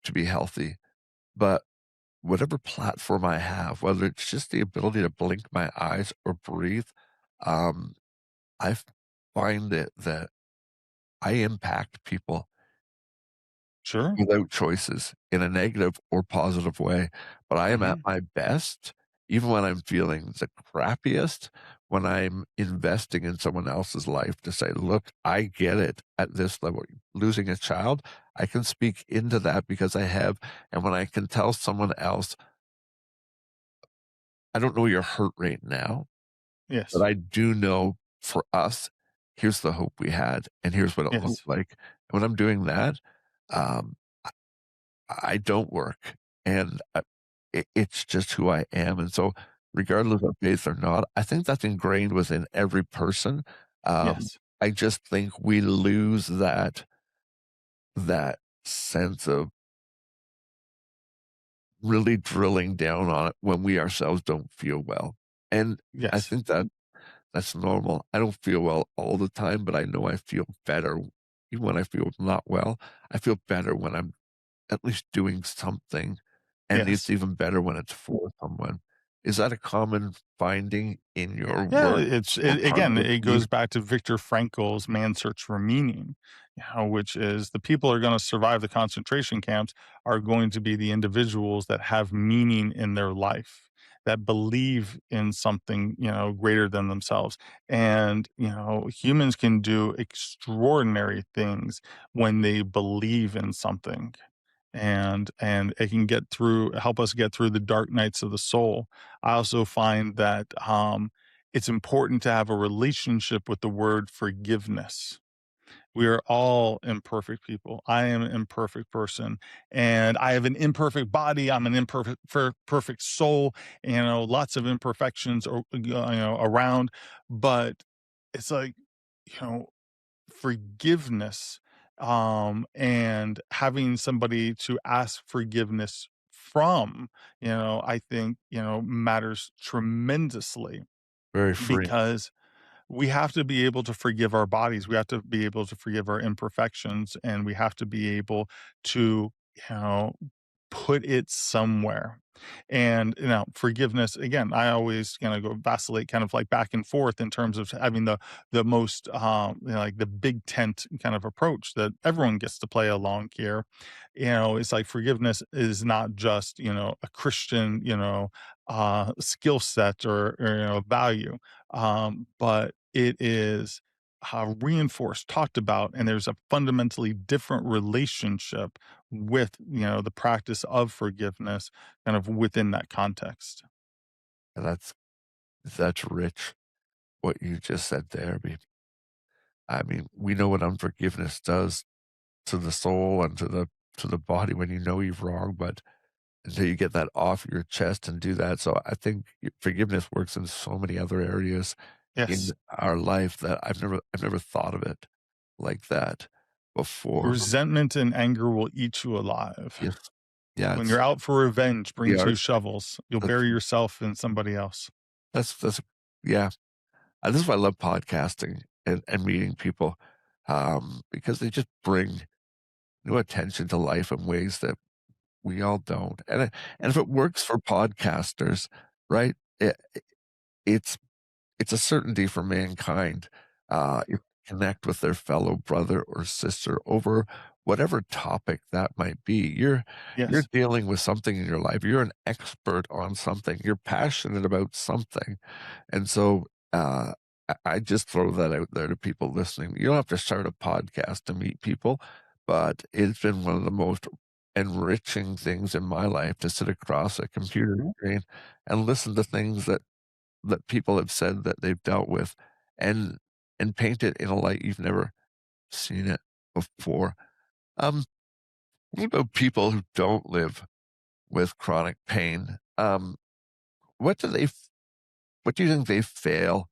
to be healthy, but whatever platform I have, whether it's just the ability to blink my eyes or breathe, um, I find that I impact people sure. without choices in a negative or positive way. But I am at Mhm. my best, even when I'm feeling the crappiest, when I'm investing in someone else's life to say, look, I get it at this level. Losing a child, I can speak into that because I have. And when I can tell someone else, I don't know your hurt right now, but Yes. I do know for us, here's the hope we had, and here's what it looked Yes. like. And when I'm doing that, um, I don't work, and it's just who I am, and so regardless of faith or not, I think that's ingrained within every person. Um, Yes. I just think we lose that sense of really drilling down on it when we ourselves don't feel well. And I Yes. think that that's normal. I don't feel well all the time, but I know I feel better even when I feel not well. I feel better when I'm at least doing something, and it's Yes. even better when it's for someone. Is that a common finding in your Yeah, work or part of again, the it goes community? back to Viktor Frankl's Man's Search for Meaning, which is the people who are going to survive the concentration camps are going to be the individuals that have meaning in their life, that believe in something, greater than themselves. And, humans can do extraordinary things when they believe in something, and it can help us get through the dark nights of the soul. I also find that it's important to have a relationship with the word forgiveness. We are all imperfect people. I am an imperfect person, and I have an imperfect body. I'm an perfect soul. Lots of imperfections, around. But it's like, you know, forgiveness, and having somebody to ask forgiveness from, I think, matters tremendously, Very free. because we have to be able to forgive our bodies. We have to be able to forgive our imperfections, and we have to be able to, you know, put it somewhere. And, forgiveness, again, I always kind of go vacillate kind of like back and forth in terms of having the most, like the big tent kind of approach that everyone gets to play along here. It's like forgiveness is not just, a Christian, skill set, or value, but it is reinforced, talked about, and there's a fundamentally different relationship with, the practice of forgiveness kind of within that context. And that's rich what you just said there. I mean, we know what unforgiveness does to the soul and to the body when you know you've wronged, but until you get that off your chest and do that. So I think forgiveness works in so many other areas in Yes. our life that I've never thought of it like that before. Resentment and anger will eat you alive. Yes. Yeah, When you're out for revenge, bring the two art shovels. You'll that's bury yourself in somebody else. that's yeah. This is why I love podcasting and meeting people, because they just bring new attention to life in ways that we all don't. And if it works for podcasters, right? It's it's a certainty for mankind, if they connect with their fellow brother or sister over whatever topic that might be. You're Yes. dealing with something in your life. You're an expert on something. You're passionate about something. And so, I just throw that out there to people listening. You don't have to start a podcast to meet people, but it's been one of the most enriching things in my life to sit across a computer screen and listen to things that people have said that they've dealt with and paint it in a light you've never seen it before. Um, what about people who don't live with chronic pain? What do they what do you think they fail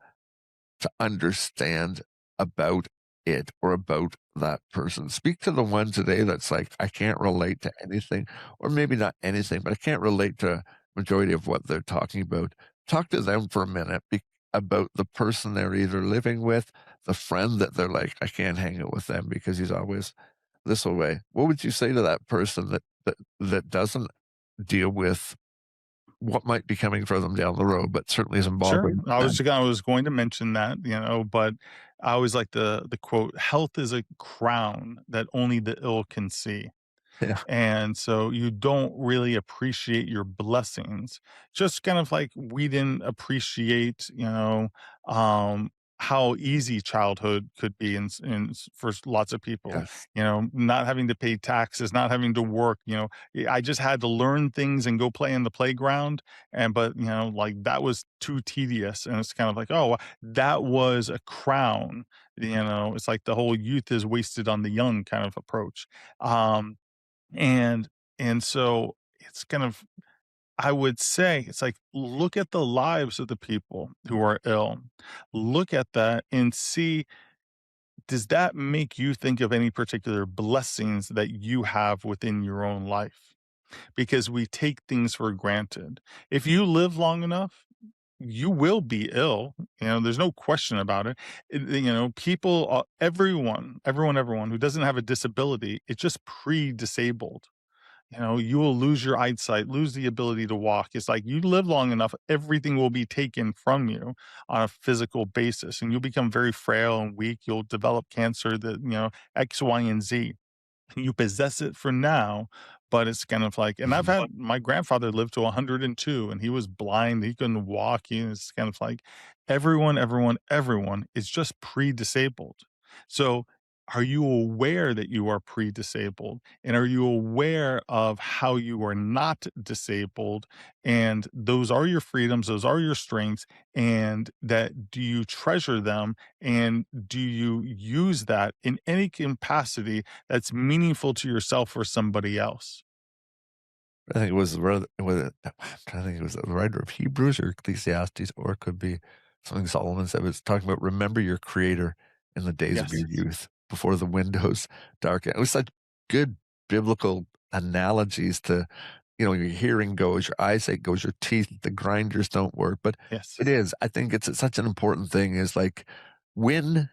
to understand about it or about that person? Speak to the one today that's like, I can't relate to anything, or maybe not anything, but I can't relate to majority of what they're talking about. Talk to them for a minute about the person they're either living with, the friend that they're like, I can't hang out with them because he's always this way. What would you say to that person that doesn't deal with what might be coming for them down the road, but certainly is involved Sure. with them? I was going to mention that, but I always like the quote, health is a crown that only the ill can see. Yeah. And so you don't really appreciate your blessings. Just kind of like we didn't appreciate, how easy childhood could be for lots of people, Yes. not having to pay taxes, not having to work, I just had to learn things and go play in the playground. But, like that was too tedious. And it's kind of like, oh, that was a crown. It's like the whole youth is wasted on the young kind of approach. Um, and and so it's kind of, I would say it's like, look at the lives of the people who are ill. Look at that and see, does that make you think of any particular blessings that you have within your own life? because we take things for granted. If you live long enough, you will be ill. There's no question about it. People, everyone who doesn't have a disability, it's just pre-disabled. You will lose your eyesight, lose the ability to walk. It's like you live long enough, everything will be taken from you on a physical basis, and you'll become very frail and weak. You'll develop cancer that, X, Y, and Z. You possess it for now, but it's kind of like, and I've had my grandfather lived to 102 and he was blind. He couldn't walk. It's kind of like everyone is just pre-disabled. So are you aware that you are pre-disabled? And are you aware of how you are not disabled? And those are your freedoms, those are your strengths. And that, do you treasure them? And do you use that in any capacity that's meaningful to yourself or somebody else? I think it was rather, I'm trying to think, it was the writer of Hebrews or Ecclesiastes, or it could be something Solomon said. It was talking about remember your creator in the days of Yes. your youth before the windows darken. It was such good biblical analogies to, your hearing goes, your eyesight goes, your teeth, the grinders don't work. But Yes. it is, I think it's such an important thing is like win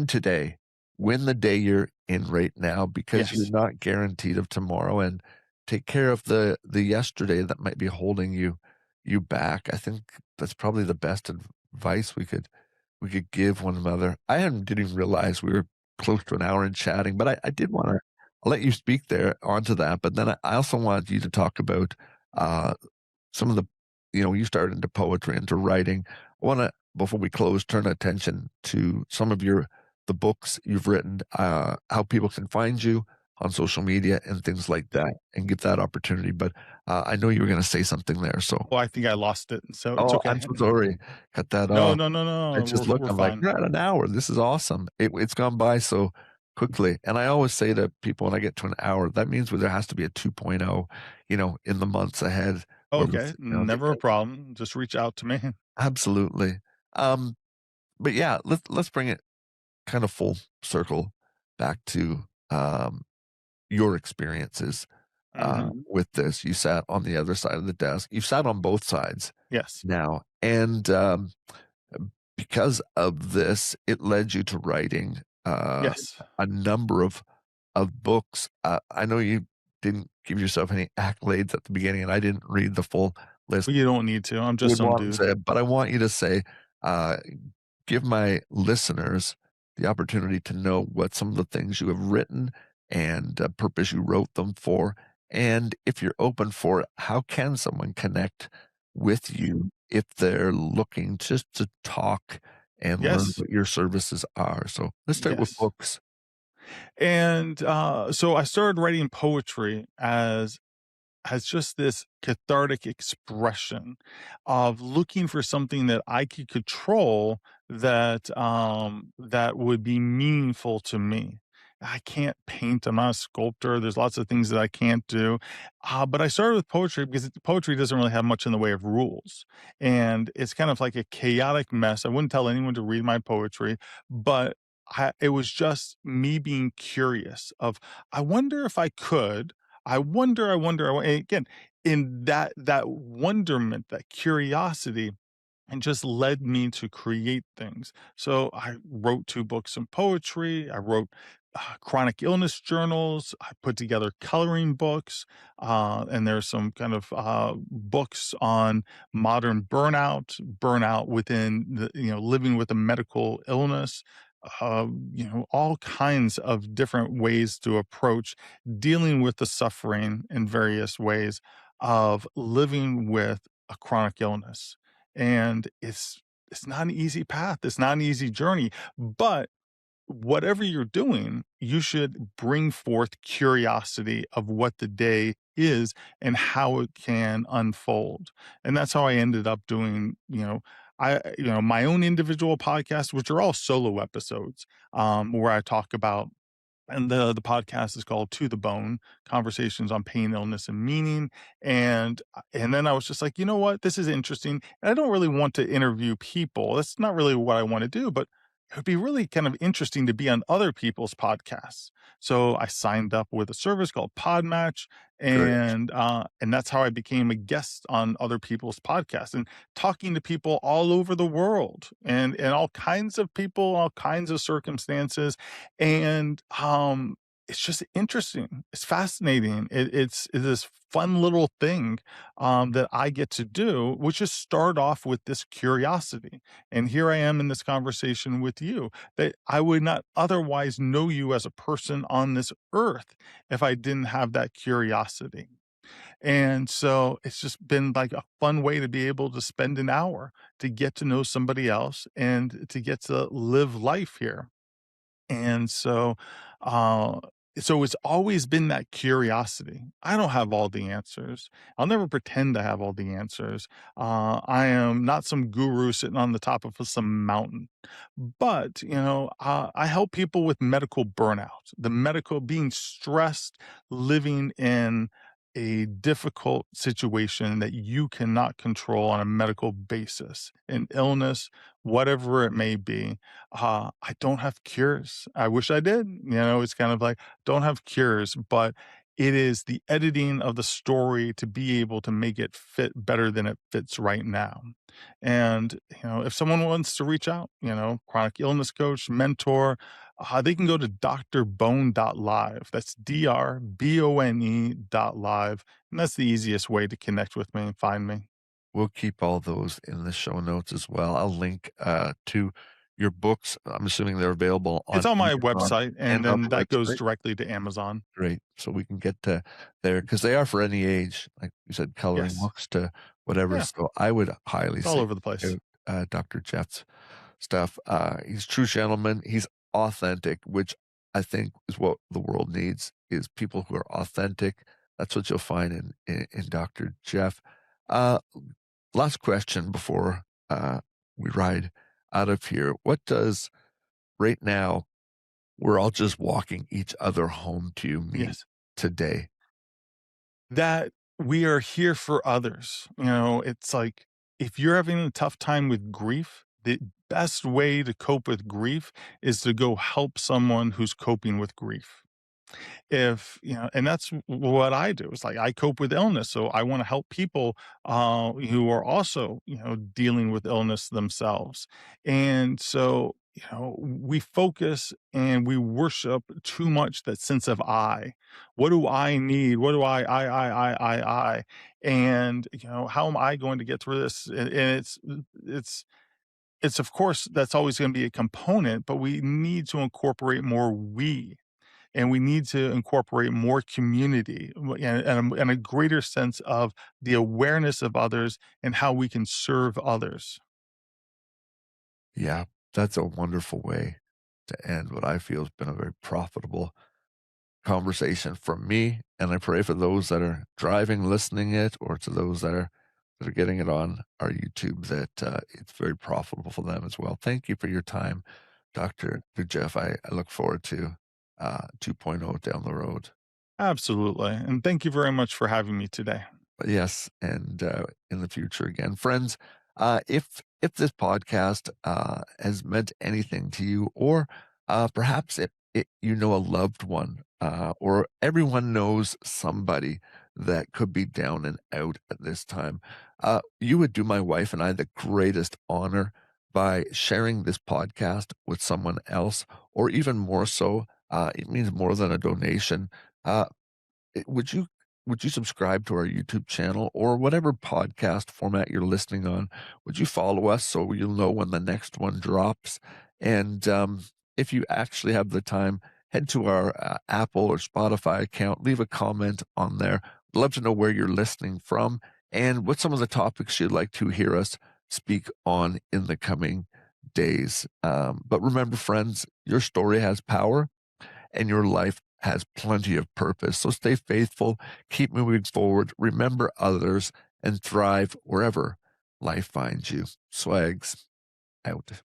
today, win the day you're in right now, because you're Yes. not guaranteed of tomorrow. And take care of the yesterday that might be holding you back. I think that's probably the best advice we could give one another. Didn't even realize we were close to an hour in chatting, but I did want to, I'll let you speak there onto that. But then I also wanted you to talk about uh, some of the, you started into poetry, into writing. I want to, before we close, turn attention to some of the books you've written, how people can find you on social media and things like that, and get that opportunity. But I know you were going to say something there. So, Well, I think I lost it, so it's I'm okay. so sorry. Cut that No, off. no, no, I no. just We're looked, we're I'm like, fine. we're at an hour. This is awesome. It's gone by so quickly. And I always say to people when I get to an hour, that means there has to be a 2.0, in the months ahead. Where Okay, get never a problem. Just reach out to me. absolutely. Um, but yeah, let's bring it kind of full circle back to your experiences Mhm. with this. You sat on the other side of the desk. You've sat on both sides Yes. now, and because of this, it led you to writing Yes. a number of books. I know you didn't give yourself any accolades at the beginning, and I didn't read the full list. Well, you don't need to. I'm You just would some want to dude. say, but I want you to say, uh, give my listeners the opportunity to know what some of the things you have written and purpose you wrote them for. And if you're open for it, how can someone connect with you if they're looking just to talk and learn Yes. what your services are? So let's start with Yes. books. And, so I started writing poetry as just this cathartic expression of looking for something that I could control that would be meaningful to me. I can't paint. I'm not a sculptor. There's lots of things that I can't do. But I started with poetry because poetry doesn't really have much in the way of rules. And it's kind of like a chaotic mess. I wouldn't tell anyone to read my poetry, but it was just me being curious of, I wonder if I could, and again, in that wonderment, that curiosity, and just led me to create things. So I wrote 2 books in poetry. I wrote chronic illness journals. I put together coloring books, and there's some kind of books on modern burnout within living with a medical illness. All kinds of different ways to approach dealing with the suffering in various ways of living with a chronic illness. And it's not an easy path. It's not an easy journey, but whatever you're doing, you should bring forth curiosity of what the day is and how it can unfold. And that's how I ended up doing, my own individual podcast, which are all solo episodes, where I talk about, and the podcast is called To the Bone: Conversations on Pain, Illness, and Meaning. And then I was just like, you know what? This is interesting. And I don't really want to interview people. That's not really what I want to do, but it would be really kind of interesting to be on other people's podcasts. So I signed up with a service called Podmatch, Great. and that's how I became a guest on other people's podcasts and talking to people all over the world and all kinds of people, all kinds of circumstances, and it's just interesting. It's fascinating. It's this fun little thing that I get to do, which is start off with this curiosity. And here I am in this conversation with you that I would not otherwise know you as a person on this earth if I didn't have that curiosity. And so it's just been like a fun way to be able to spend an hour to get to know somebody else and to get to live life here. And uh, so it's always been that curiosity. I don't have all the answers. I'll never pretend to have all the answers. I am not some guru sitting on the top of some mountain. But, I help people with medical burnout, the medical being stressed, living in a difficult situation that you cannot control on a medical basis, an illness, whatever it may be. I don't have cures. I wish I did. It's kind of like, don't have cures, but it is the editing of the story to be able to make it fit better than it fits right now. And, if someone wants to reach out, chronic illness coach, mentor, they can go to drbone.live. That's DRBONE.live. And that's the easiest way to connect with me and find me. We'll keep all those in the show notes as well. I'll link to your books. I'm assuming they're available on It's on my Amazon website, and and on then the that goes website. directly to Amazon. Great. So we can get to there because they are for any age, like you said, coloring Yes. books to whatever. Yeah. So I would highly It's all say over the place. Dr. Jeff's stuff. He's a true gentleman. He's authentic, which I think is what the world needs is people who are authentic. That's what you'll find in Dr. Jeff. Uh, Last question before we ride out of here. What does right now, we're all just walking each other home to mean Yes. today? That we are here for others. It's like if you're having a tough time with grief, the best way to cope with grief is to go help someone who's coping with grief. If and that's what I do. It's like I cope with illness, so I want to help people who are also dealing with illness themselves. And so we focus and we worship too much that sense of I. What do I need? What do I? And how am I going to get through this? And it's it's of course that's always going to be a component, but we need to incorporate more we, and we need to incorporate more community and a greater sense of the awareness of others and how we can serve others. Yeah, that's a wonderful way to end what I feel has been a very profitable conversation from me. And I pray for those that are driving, listening it, or to those that are getting it on our YouTube that it's very profitable for them as well. Thank you for your time, Dr. Jeff. I look forward to 2.0 down the road. Absolutely. And thank you very much for having me today. But yes, and in the future again, friends. If this podcast has meant anything to you, or perhaps you know a loved one, or everyone knows somebody that could be down and out at this time, you would do my wife and I the greatest honor by sharing this podcast with someone else, or even more so, it means more than a donation. Uh, would you subscribe to our YouTube channel or whatever podcast format you're listening on? Would you follow us so you'll know when the next one drops? And if you actually have the time, head to our Apple or Spotify account, leave a comment on there. I'd love to know where you're listening from and what some of the topics you'd like to hear us speak on in the coming days. But remember, friends, your story has power and your life has plenty of purpose. So stay faithful, keep moving forward, remember others, and thrive wherever life finds you. Swags out.